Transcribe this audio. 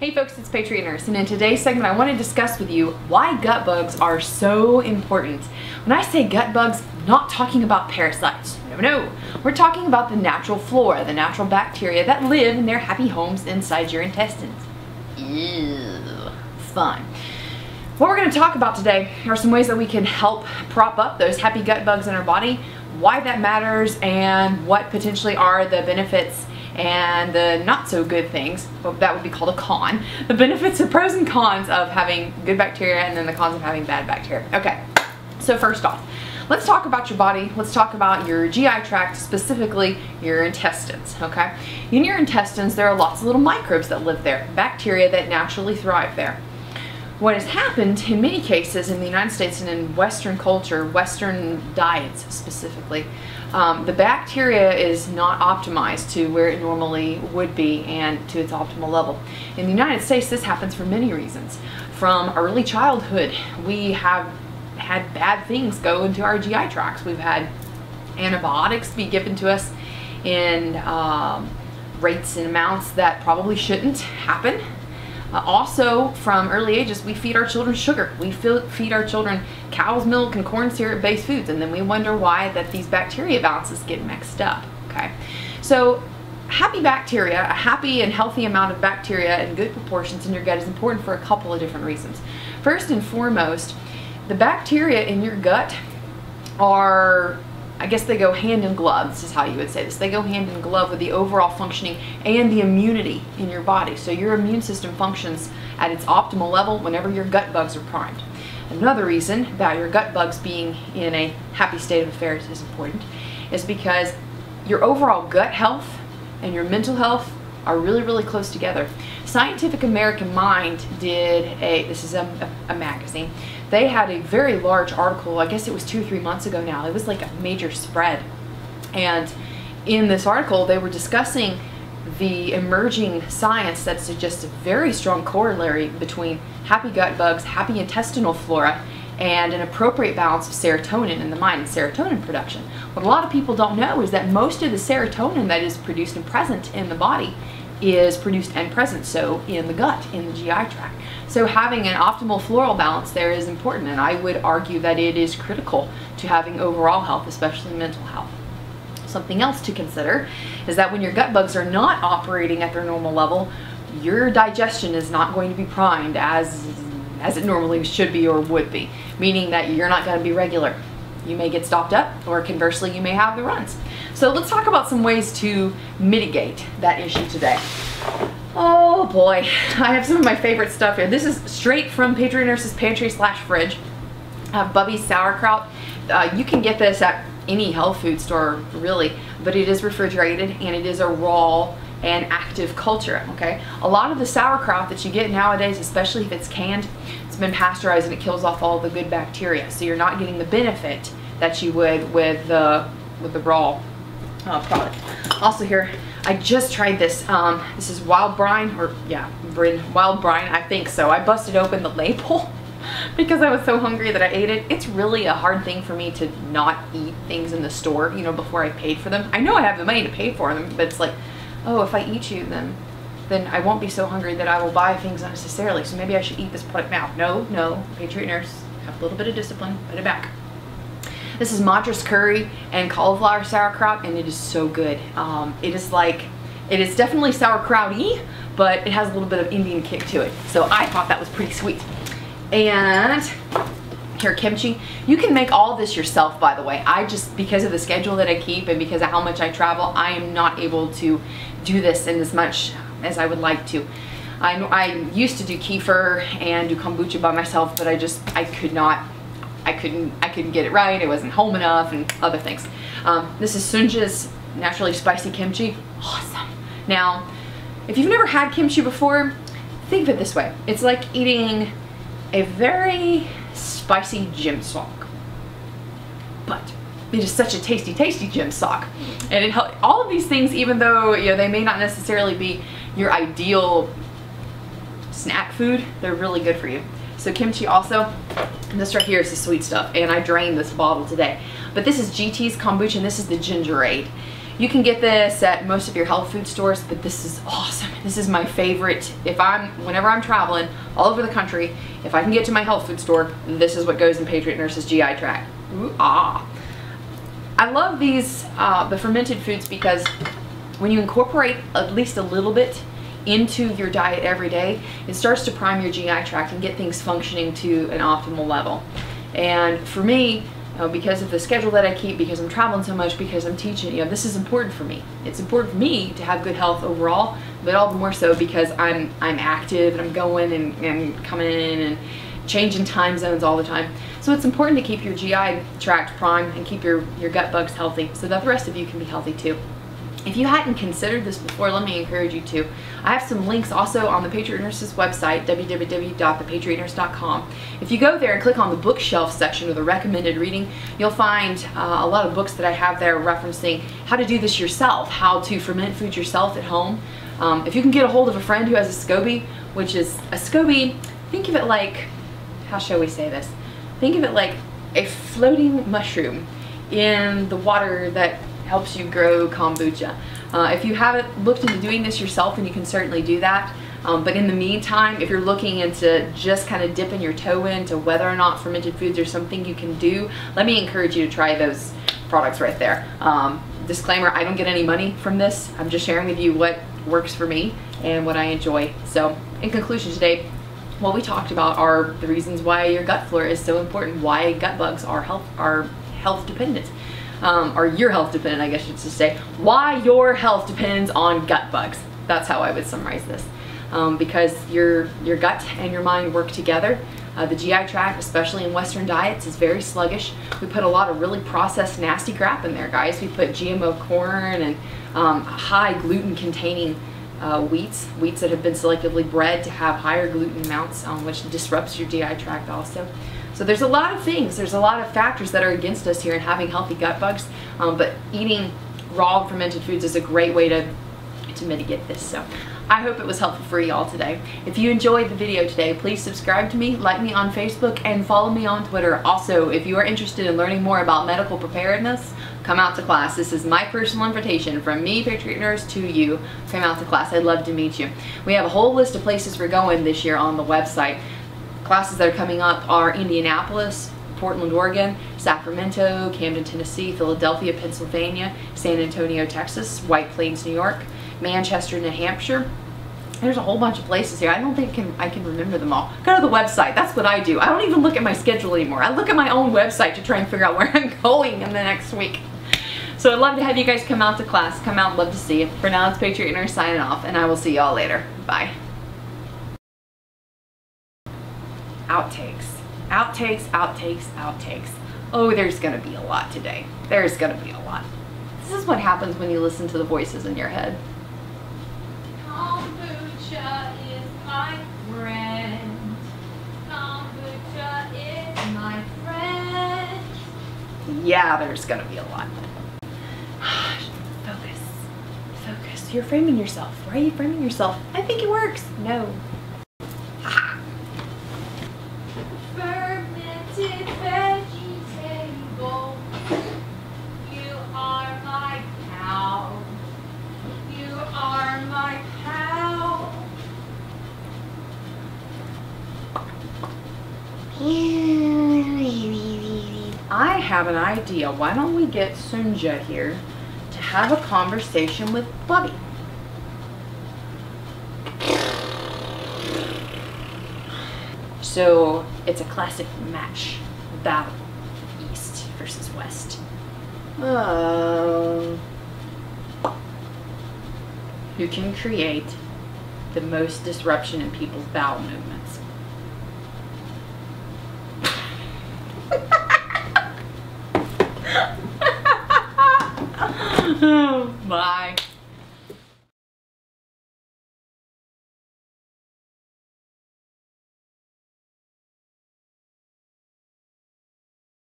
Hey folks, it's Patriot Nurse, and in today's segment I want to discuss with you why gut bugs are so important. When I say gut bugs, I'm not talking about parasites. No, we're talking about the natural flora, the natural bacteria that live in their happy homes inside your intestines. Ew, fun. What we're going to talk about today are some ways that we can help prop up those happy gut bugs in our body, why that matters, and what potentially are the benefits and the not so good things. Well, that would be called a con. The benefits, the pros and cons of having good bacteria, and then the cons of having bad bacteria. Okay, so first off, let's talk about your body. Let's talk about your GI tract, specifically your intestines, okay? In your intestines, there are lots of little microbes that live there, bacteria that naturally thrive there. What has happened in many cases in the United States and in Western culture, Western diets specifically, the bacteria is not optimized to where it normally would be and to its optimal level. In the United States, this happens for many reasons. From early childhood, we have had bad things go into our GI tracts. We've had antibiotics be given to us in rates and amounts that probably shouldn't happen. Also, from early ages, we feed our children sugar. We feed our children cow's milk and corn syrup based foods, and then we wonder why that these bacteria balances get mixed up, okay? So happy bacteria, a happy and healthy amount of bacteria in good proportions in your gut is important for a couple of different reasons. First and foremost, the bacteria in your gut are, I guess they go hand in glove. This is how you would say this. They go hand in glove with the overall functioning and the immunity in your body. So your immune system functions at its optimal level whenever your gut bugs are primed. Another reason about your gut bugs being in a happy state of affairs is important is because your overall gut health and your mental health are really, really close together. Scientific American Mind did this is a magazine. They had a very large article, I guess it was 2 or 3 months ago now. It was like a major spread. And in this article, they were discussing the emerging science that suggests a very strong corollary between happy gut bugs, happy intestinal flora, and an appropriate balance of serotonin in the mind and serotonin production. What a lot of people don't know is that most of the serotonin that is produced and present in the body is produced and present so in the gut, in the GI tract. So having an optimal floral balance there is important, and I would argue that it is critical to having overall health, especially mental health. Something else to consider is that when your gut bugs are not operating at their normal level, your digestion is not going to be primed as it normally should be or would be, meaning that you're not going to be regular. You may get stopped up, or conversely, you may have the runs. So let's talk about some ways to mitigate that issue today. Oh boy, I have some of my favorite stuff here. This is straight from Patriot Nurse's pantry/fridge. Bubby's sauerkraut. You can get this at any health food store, really, but it is refrigerated and it is a raw and active culture, okay? A lot of the sauerkraut that you get nowadays, especially if it's canned, it's been pasteurized and it kills off all the good bacteria, so you're not getting the benefit that you would with the raw product. Also here, I just tried this. This is wild brine, or yeah, wild brine, I think so. I busted open the label because I was so hungry that I ate it. It's really a hard thing for me to not eat things in the store, you know, before I paid for them. I know I have the money to pay for them, but it's like, oh, if I eat you, then I won't be so hungry that I will buy things unnecessarily. So maybe I should eat this product now. No, Patriot Nurse, have a little bit of discipline, put it back. This is Madras curry and cauliflower sauerkraut, and it is so good. It is definitely sauerkraut-y, but it has a little bit of Indian kick to it. So I thought that was pretty sweet. And here, kimchi. You can make all this yourself, by the way. I just, because of the schedule that I keep and because of how much I travel, I am not able to do this in as much as I would like to. I used to do kefir and do kombucha by myself, but I couldn't get it right. It wasn't home enough and other things. This is Sunja's naturally spicy kimchi. Awesome. Now, if you've never had kimchi before, think of it this way. It's like eating a very spicy gym sock, but it is such a tasty, tasty gym sock. And it helps. All of these things, even though they may not necessarily be your ideal snack food, they're really good for you. So kimchi also, and this right here is the sweet stuff, and I drained this bottle today. But this is GT's kombucha, and this is the Gingerade. You can get this at most of your health food stores, but this is awesome. This is my favorite. Whenever I'm traveling all over the country, if I can get to my health food store, this is what goes in Patriot Nurse's GI tract. Ooh, ah. I love these, the fermented foods, because when you incorporate at least a little bit into your diet every day, it starts to prime your GI tract and get things functioning to an optimal level. And for me, because of the schedule that I keep, because I'm traveling so much, because I'm teaching, this is important for me. It's important for me to have good health overall, but all the more so because I'm active and I'm going and coming in and changing time zones all the time. So it's important to keep your GI tract primed and keep your gut bugs healthy so that the rest of you can be healthy too. If you hadn't considered this before, let me encourage you to. I have some links also on the Patriot Nurse's website, www.thepatriotnurse.com. If you go there and click on the bookshelf section of the recommended reading, you'll find a lot of books that I have there referencing how to do this yourself, how to ferment food yourself at home. If you can get a hold of a friend who has a SCOBY, which is a SCOBY, think of it like, how shall we say this? Think of it like a floating mushroom in the water that helps you grow kombucha. If you haven't looked into doing this yourself, then you can certainly do that. But in the meantime, if you're looking into just kind of dipping your toe into whether or not fermented foods are something you can do, let me encourage you to try those products right there. Disclaimer, I don't get any money from this. I'm just sharing with you what works for me and what I enjoy. So in conclusion today, what we talked about are the reasons why your gut flora is so important, why gut bugs are health dependent. Or your health dependent, I guess you should say. Why your health depends on gut bugs. That's how I would summarize this. Because your gut and your mind work together. The GI tract, especially in Western diets, is very sluggish. We put a lot of really processed, nasty crap in there, guys. We put GMO corn and high gluten containing wheats that have been selectively bred to have higher gluten amounts, which disrupts your GI tract also. So there's a lot of things, there's a lot of factors that are against us here in having healthy gut bugs, but eating raw fermented foods is a great way to mitigate this. So I hope it was helpful for you all today. If you enjoyed the video today, please subscribe to me, like me on Facebook, and follow me on Twitter. Also, if you are interested in learning more about medical preparedness, come out to class. This is my personal invitation from me, Patriot Nurse, to you. Come out to class. I'd love to meet you. We have a whole list of places we're going this year on the website. Classes that are coming up are Indianapolis, Portland, Oregon, Sacramento, Camden, Tennessee, Philadelphia, Pennsylvania, San Antonio, Texas, White Plains, New York, Manchester, New Hampshire. There's a whole bunch of places here. I don't think I can remember them all. Go to the website. That's what I do. I don't even look at my schedule anymore. I look at my own website to try and figure out where I'm going in the next week. So I'd love to have you guys come out to class. Come out, love to see you. For now, it's Patriot Nurse signing off, and I will see y'all later. Bye. Outtakes, outtakes, outtakes, outtakes. Oh, there's gonna be a lot today. There's gonna be a lot. This is what happens when you listen to the voices in your head. Kombucha is my friend. Kombucha is my friend. Yeah, there's gonna be a lot. Focus, focus. You're framing yourself. Why are you framing yourself? I think it works. No. Vegetable, you are my cow. You are my cow. I have an idea. Why don't we get Sunja here to have a conversation with Bubby? So it's a classic match battle, East versus West. Who can create the most disruption in people's bowel movements? Bye.